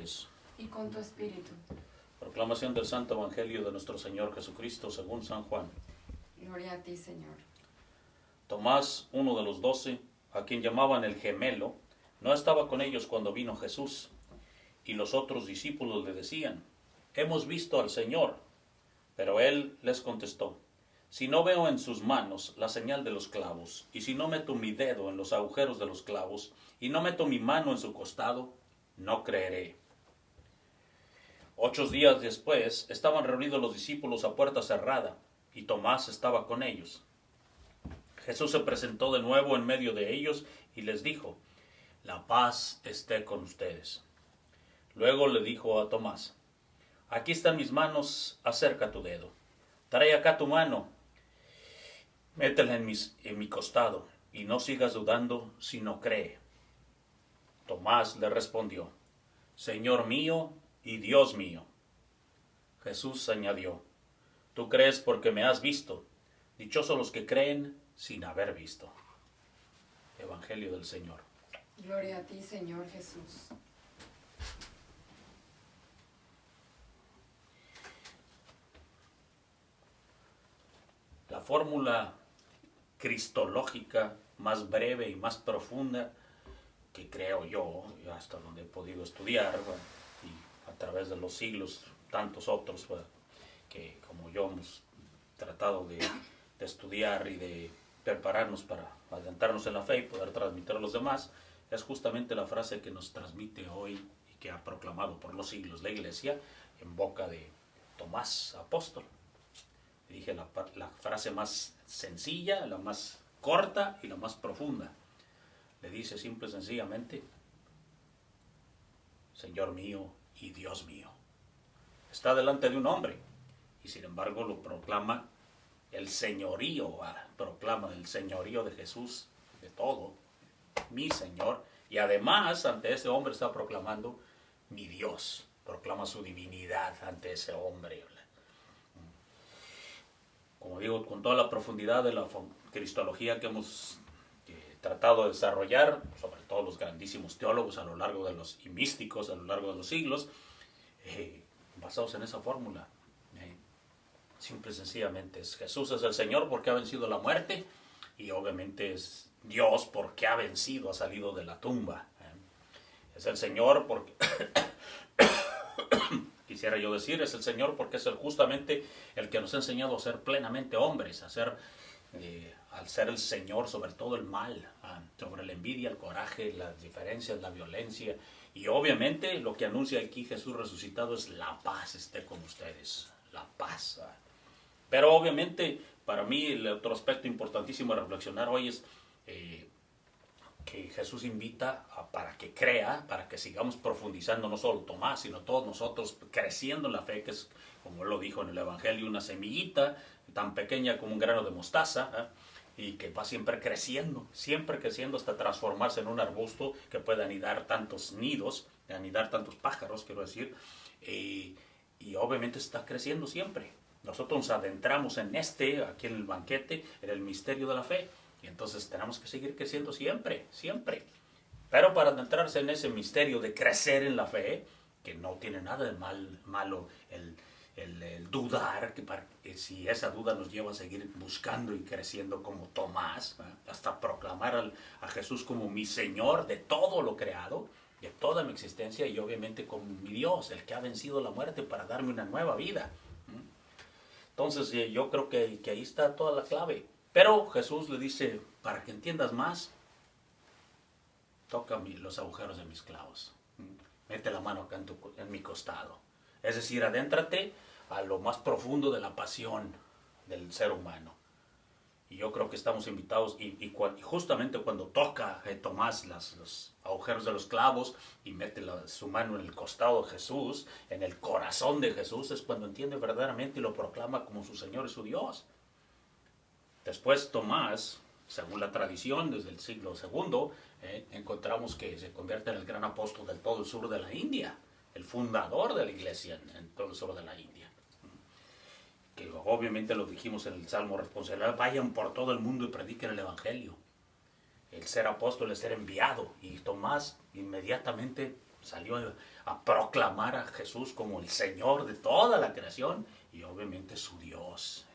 ustedes. Y con tu espíritu. Proclamación del Santo Evangelio de nuestro Señor Jesucristo según San Juan. Gloria a ti, Señor. Tomás, uno de los 12, a quien llamaban el gemelo, no estaba con ellos cuando vino Jesús. Y los otros discípulos le decían: hemos visto al Señor. Pero él les contestó: si no veo en sus manos la señal de los clavos, y si no meto mi dedo en los agujeros de los clavos, y no meto mi mano en su costado, no creeré. 8 días después estaban reunidos los discípulos a puerta cerrada, y Tomás estaba con ellos. Jesús se presentó de nuevo en medio de ellos y les dijo: la paz esté con ustedes. Luego le dijo a Tomás: aquí están mis manos, acerca tu dedo. Trae acá tu mano, métela en mi costado, y no sigas dudando, sino cree. Tomás le respondió: Señor mío y Dios mío. Jesús añadió: tú crees porque me has visto. Dichosos los que creen sin haber visto. Evangelio del Señor. Gloria a ti, Señor Jesús. La fórmula cristológica más breve y más profunda que creo yo, hasta donde he podido estudiar, y a través de los siglos, tantos otros que como yo hemos tratado de estudiar y de prepararnos para adentrarnos en la fe y poder transmitir a los demás, es justamente la frase que nos transmite hoy y que ha proclamado por los siglos la Iglesia en boca de Tomás, apóstol. Dije la frase más sencilla, la más corta y la más profunda. Le dice simple y sencillamente: Señor mío y Dios mío. Está delante de un hombre y sin embargo lo proclama el señorío, proclama el señorío de Jesús, de todo, mi Señor, y además ante ese hombre está proclamando mi Dios, proclama su divinidad ante ese hombre. Como digo, con toda la profundidad de la cristología que hemos tratado de desarrollar, sobre todo los grandísimos teólogos a lo largo de y místicos a lo largo de los siglos, basados en esa fórmula. Simple y sencillamente Jesús es el Señor porque ha vencido la muerte, y obviamente es Dios porque ha vencido, ha salido de la tumba. Es el Señor porque quisiera yo decir, es el Señor porque es justamente el que nos ha enseñado a ser plenamente hombres, al ser el Señor sobre todo el mal, sobre la envidia, el coraje, las diferencias, la violencia. Y obviamente lo que anuncia aquí Jesús resucitado es: la paz esté con ustedes, la paz. Pero obviamente para mí el otro aspecto importantísimo a reflexionar hoy es que Jesús invita para que crea, para que sigamos profundizando, no solo Tomás, sino todos nosotros, creciendo en la fe, que es, como él lo dijo en el Evangelio, una semillita tan pequeña como un grano de mostaza, y que va siempre creciendo hasta transformarse en un arbusto que pueda anidar tantos nidos, anidar tantos pájaros, quiero decir, y obviamente está creciendo siempre. Nosotros nos adentramos aquí en el banquete, en el misterio de la fe, y entonces tenemos que seguir creciendo siempre. Pero para adentrarse en ese misterio de crecer en la fe, que no tiene nada de malo el dudar, que si esa duda nos lleva a seguir buscando y creciendo como Tomás, hasta proclamar a Jesús como mi Señor de todo lo creado, de toda mi existencia, y obviamente como mi Dios, el que ha vencido la muerte para darme una nueva vida. Entonces yo creo que ahí está toda la clave. Pero Jesús le dice: para que entiendas más, toca los agujeros de mis clavos. Mete la mano acá en mi costado. Es decir, adéntrate a lo más profundo de la pasión del ser humano. Y yo creo que estamos invitados, y justamente cuando toca Tomás los agujeros de los clavos y mete su mano en el costado de Jesús, en el corazón de Jesús, es cuando entiende verdaderamente y lo proclama como su Señor y su Dios. Después Tomás, según la tradición, desde el siglo II, encontramos que se convierte en el gran apóstol de todo el sur de la India, el fundador de la iglesia en todo el sur de la India. Que obviamente lo dijimos en el Salmo responsorial: vayan por todo el mundo y prediquen el Evangelio. El ser apóstol es ser enviado, y Tomás inmediatamente salió a proclamar a Jesús como el Señor de toda la creación y obviamente su Dios,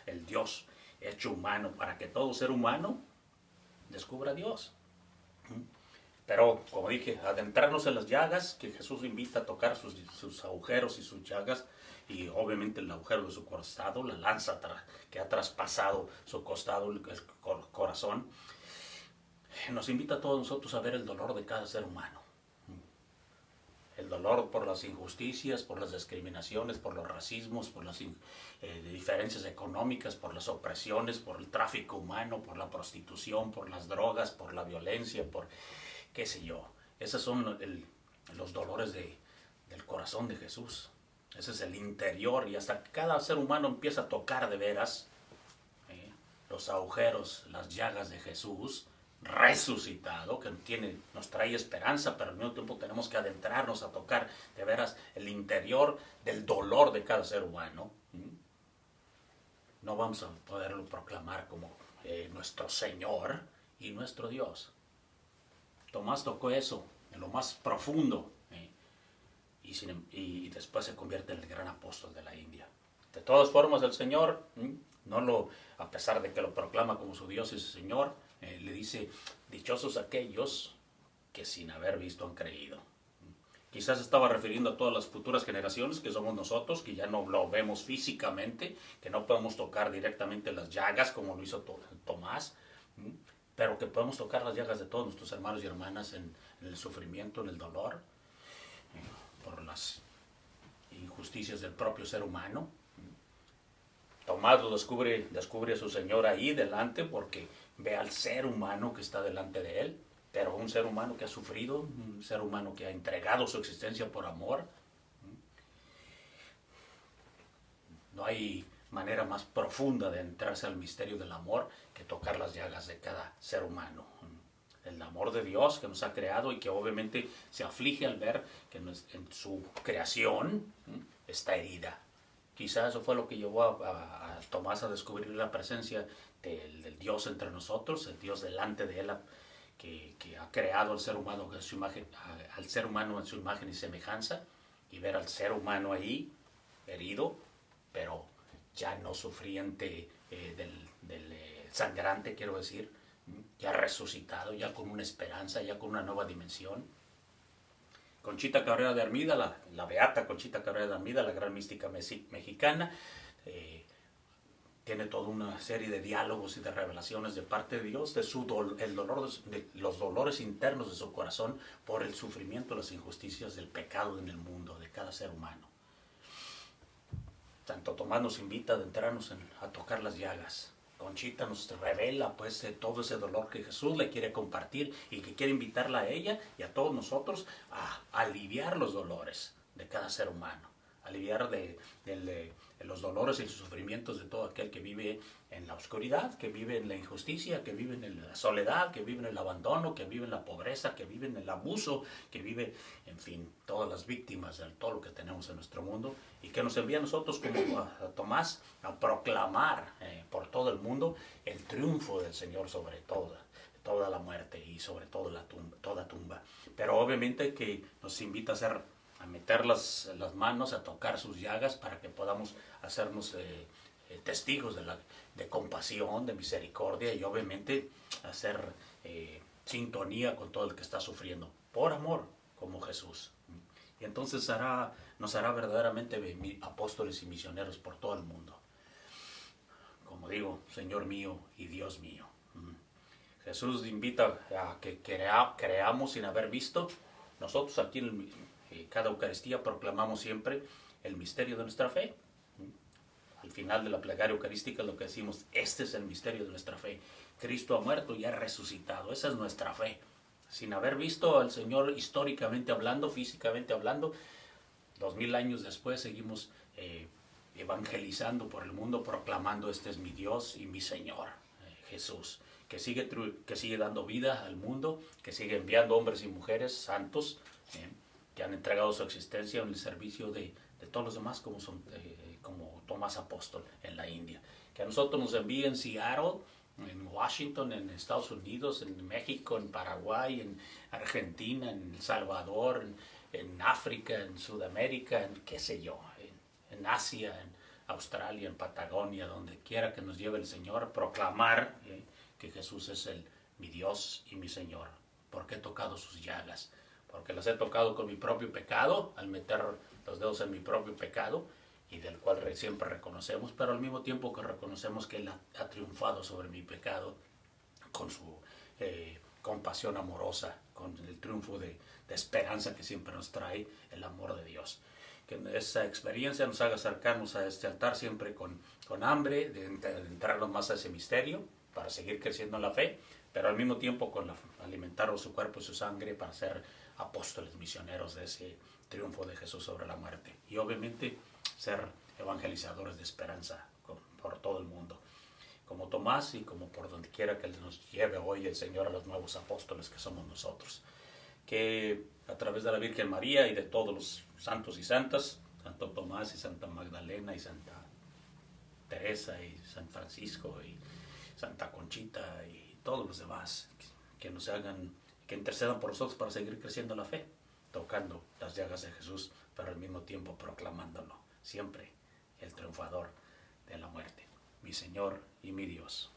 el Dios hecho humano, para que todo ser humano descubra a Dios. Pero, como dije, adentrarnos en las llagas, que Jesús invita a tocar sus agujeros y sus llagas, y obviamente el agujero de su costado, la lanza que ha traspasado su costado, el corazón, nos invita a todos nosotros a ver el dolor de cada ser humano. El dolor por las injusticias, por las discriminaciones, por los racismos, por las diferencias económicas, por las opresiones, por el tráfico humano, por la prostitución, por las drogas, por la violencia, por qué sé yo. Esos son los dolores del corazón de Jesús. Ese es el interior, y hasta que cada ser humano empieza a tocar de veras los agujeros, las llagas de Jesús resucitado, que nos trae esperanza, pero al mismo tiempo tenemos que adentrarnos a tocar de veras el interior del dolor de cada ser humano. No vamos a poderlo proclamar como nuestro Señor y nuestro Dios. Tomás tocó eso en lo más profundo y después se convierte en el gran apóstol de la India. De todas formas, el Señor, a pesar de que lo proclama como su Dios y su Señor, le dice, dichosos aquellos que sin haber visto han creído. Quizás estaba refiriendo a todas las futuras generaciones, que somos nosotros, que ya no lo vemos físicamente, que no podemos tocar directamente las llagas como lo hizo Tomás, pero que podemos tocar las llagas de todos nuestros hermanos y hermanas en el sufrimiento, en el dolor, por las injusticias del propio ser humano. Tomás lo descubre a su Señor ahí delante, porque ve al ser humano que está delante de él, pero un ser humano que ha sufrido, un ser humano que ha entregado su existencia por amor. No hay manera más profunda de entrarse al misterio del amor que tocar las llagas de cada ser humano. El amor de Dios que nos ha creado y que obviamente se aflige al ver que en su creación está herida. Quizás eso fue lo que llevó a Tomás a descubrir la presencia del Dios entre nosotros, el Dios delante de él, que ha creado al ser humano en su imagen y semejanza, y ver al ser humano ahí herido, pero ya no sufriente del sangrante, quiero decir, ya resucitado, ya con una esperanza, ya con una nueva dimensión. Conchita Cabrera de Armida, la beata Conchita Cabrera de Armida, la gran mística mexicana, tiene toda una serie de diálogos y de revelaciones de parte de Dios de los dolores internos de su corazón por el sufrimiento, las injusticias del pecado en el mundo, de cada ser humano. Santo Tomás nos invita a adentrarnos a tocar las llagas. Conchita nos revela pues todo ese dolor que Jesús le quiere compartir y que quiere invitarla a ella y a todos nosotros a aliviar los dolores de cada ser humano, aliviar de los dolores y los sufrimientos de todo aquel que vive en la oscuridad, que vive en la injusticia, que vive en la soledad, que vive en el abandono, que vive en la pobreza, que vive en el abuso, que vive, en fin, todas las víctimas de todo lo que tenemos en nuestro mundo, y que nos envía a nosotros como a Tomás a proclamar por todo el mundo el triunfo del Señor sobre toda la muerte y sobre toda tumba. Pero obviamente que nos invita a meter las manos, a tocar sus llagas para que podamos hacernos testigos de compasión, de misericordia y obviamente hacer sintonía con todo el que está sufriendo por amor como Jesús. Y entonces nos hará verdaderamente apóstoles y misioneros por todo el mundo. Como digo, Señor mío y Dios mío. Jesús invita a que creamos sin haber visto. Nosotros aquí en cada Eucaristía proclamamos siempre el misterio de nuestra fe. Al final de la plegaria eucarística lo que decimos, este es el misterio de nuestra fe. Cristo ha muerto y ha resucitado. Esa es nuestra fe. Sin haber visto al Señor históricamente hablando, físicamente hablando, 2000 años después seguimos evangelizando por el mundo, proclamando este es mi Dios y mi Señor, Jesús, que sigue dando vida al mundo, que sigue enviando hombres y mujeres santos, que han entregado su existencia en el servicio de todos los demás, como Tomás Apóstol en la India. Que a nosotros nos envíe en Seattle en Washington, en Estados Unidos, en México, en Paraguay, en Argentina, en El Salvador, en África, en Sudamérica, en qué sé yo, en Asia, en Australia, en Patagonia, donde quiera que nos lleve el Señor, proclamar que Jesús es mi Dios y mi Señor, porque he tocado sus llagas, porque las he tocado con mi propio pecado, al meter los dedos en mi propio pecado, y del cual siempre reconocemos, pero al mismo tiempo que reconocemos que Él ha triunfado sobre mi pecado con su compasión amorosa, con el triunfo de esperanza que siempre nos trae el amor de Dios. Que esa experiencia nos haga acercarnos a este altar siempre con hambre, de entrarnos más a ese misterio, para seguir creciendo en la fe, pero al mismo tiempo alimentar su cuerpo y su sangre para ser apóstoles misioneros de ese triunfo de Jesús sobre la muerte. Y obviamente ser evangelizadores de esperanza por todo el mundo, como Tomás y como por donde quiera que nos lleve hoy el Señor a los nuevos apóstoles que somos nosotros. Que a través de la Virgen María y de todos los santos y santas, Santo Tomás y Santa Magdalena y Santa Teresa y San Francisco y Santa Conchita y todos los demás, que nos hagan, que intercedan por nosotros para seguir creciendo la fe, tocando las llagas de Jesús, pero al mismo tiempo proclamándolo siempre el triunfador de la muerte, mi Señor y mi Dios.